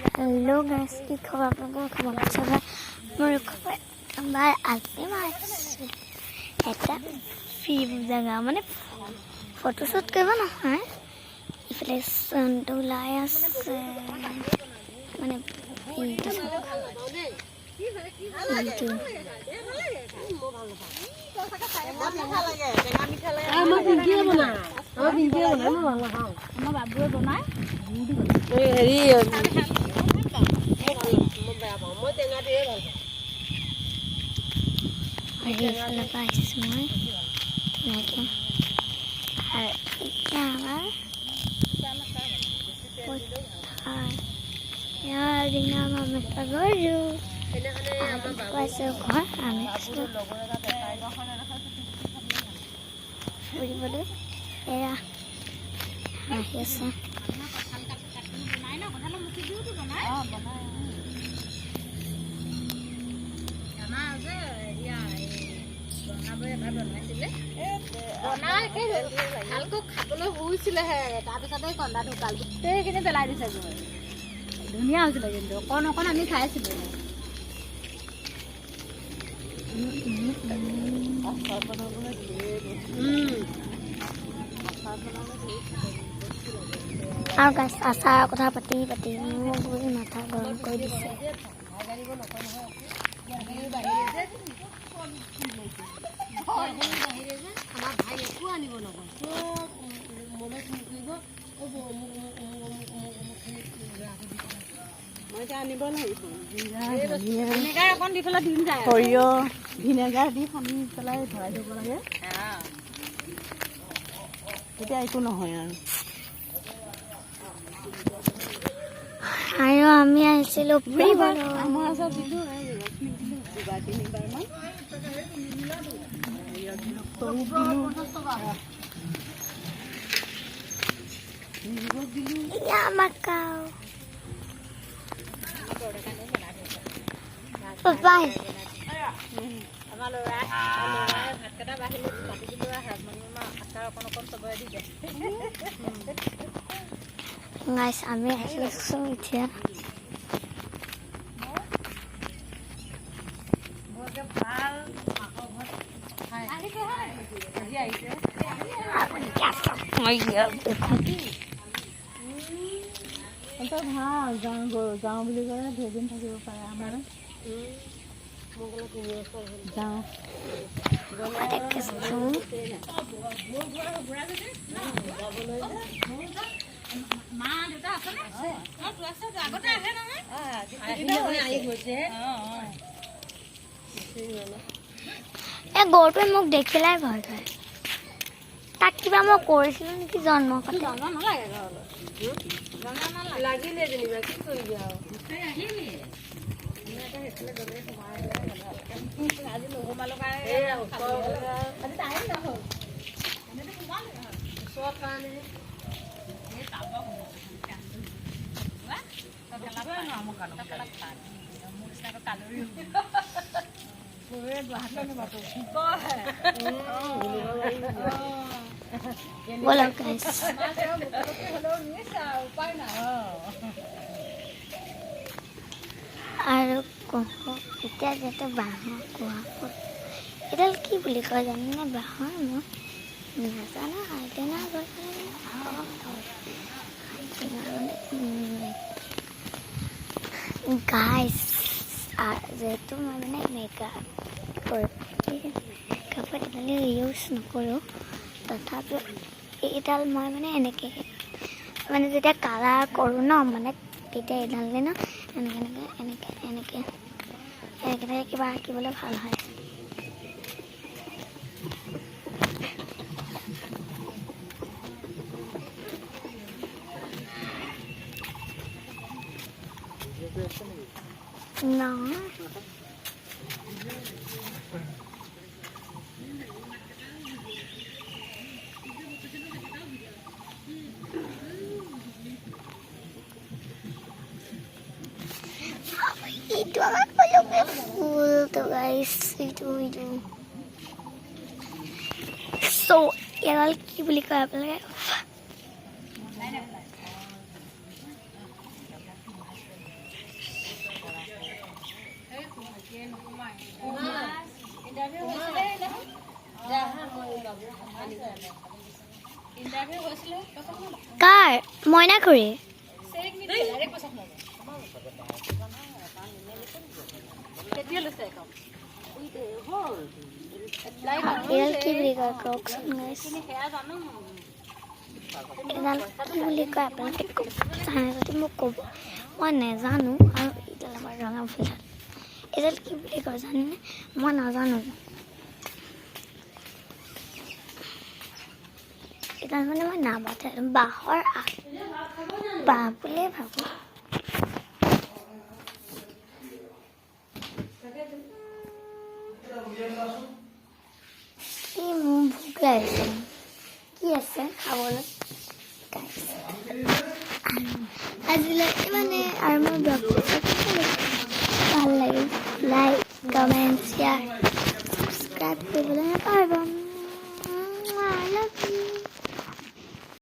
Hello guys की खबर आपको खबर अच्छा है मोर खबर আমাৰ আজি মাছে এটা ফিল্ম জাগা মানে ফটোশুট কৰিব নহয় ইফালে সন্টো লাই আছে মানে এইটো আমাৰ ভিডিঅ' বনাই আমাৰ বাবুৱে বনাই হেৰি মই টেঙা দিয়ে ভাল পাওঁ লগাইছো মই তেনেকৈ আৰু এতিয়া আমাৰ ইয়াৰ দিনা আমি গৰু পাইছোঁ ঘৰ আমি ফুৰিবলৈ এয়া আহি আছে খাবলৈ শুইছিলেহে তাৰপিছতে কন্দা ঢুকাল গোটেইখিনি পেলাই দিছে ধুনীয়া হৈছিলে কিন্তু অকণ অকণ আমি খাইছিলোঁ আৰু গাছ আচাৰৰ কথা পাতি পাতি মোৰ গৈ মাথা গৰম কৰি দিছে আমাৰ ভাই একো আনিব নকয় মই এতিয়া আনিব লাগিব ভিনেগাৰ অকণ দি পেলাই দিম যায় সৰিয়হ ভিনেগাৰ দি সানি পেলাই ভৰাই দিব লাগে তেতিয়া একো নহয় আৰু আমি আহিছিলোঁ ফুৰিবলৈ আমাৰ ওচৰত দিলোঁ দুবাৰ তিনিবাৰমান Macau. Bye. আমাৰ ল'ৰাই ভাতকেইটা বাঢ়িলোঁ কাটি দিলোঁ আচাৰ অকণ অকণ চবৰে দি যায় Guys, আমি আহিছোঁ এতিয়া ভাল যাওঁ বুলি ক'লে ধেৰদিন থাকিব পাৰে আমাৰ যাওঁ এই গৰুটোৱে মোক দেখিলাই ভয় খায় তাক কিবা মই কৰিছিলোঁ নেকি জন্ম লাগিলে যেনিবা কি কৰিবি আৰু আজি নোসোমালো बोलो गाइस আৰু এতিয়া যাতে বাঁহৰ কোৱা এডাল কি বুলি কয় জানেনে বাঁহৰ মই নাজানো হাইটেনা গাইছ যিহেতু মই মানে মেকআপত এডাল ইউজ নকৰোঁ তথাপিও এইডাল মই মানে এনেকৈ মানে যেতিয়া কালাৰ কৰোঁ ন মানে তেতিয়া এইডাল ন এনেকৈ কিবা আঁকিবলৈ ভাল হয় No. Itu akan belum full tuh guys itu so ya lagi beli kabel ya interview হৈছিলে কাৰ মইনা খুৰী কেতিয়া লৈছে একাউণ্ট এডাল কি বুলি কয় কওকচোন guys? সেয়া জানো এডাল কি বুলি কয় আপোনালোকে জানে যদি মোক ক'ব মই নাজানো আৰু এডাল আমাৰ ৰঙা ফুলডাল এডাল কি বুলি কয় জানেনে মই নাজানো এডাল মানে মই নামাতে বাঁহৰ বাঁহ বুলিয়ে ভাবোঁ কি মোৰ ভোক লাগিছে কি আছে খাবলৈ আজিলৈ মানে আৰু মোৰ ব্লগটো ভাল লাগিল লাইক কমেণ্ট শ্বেয়াৰ ছাবস্ক্ৰাইব কৰিবলৈ নাপাহৰিব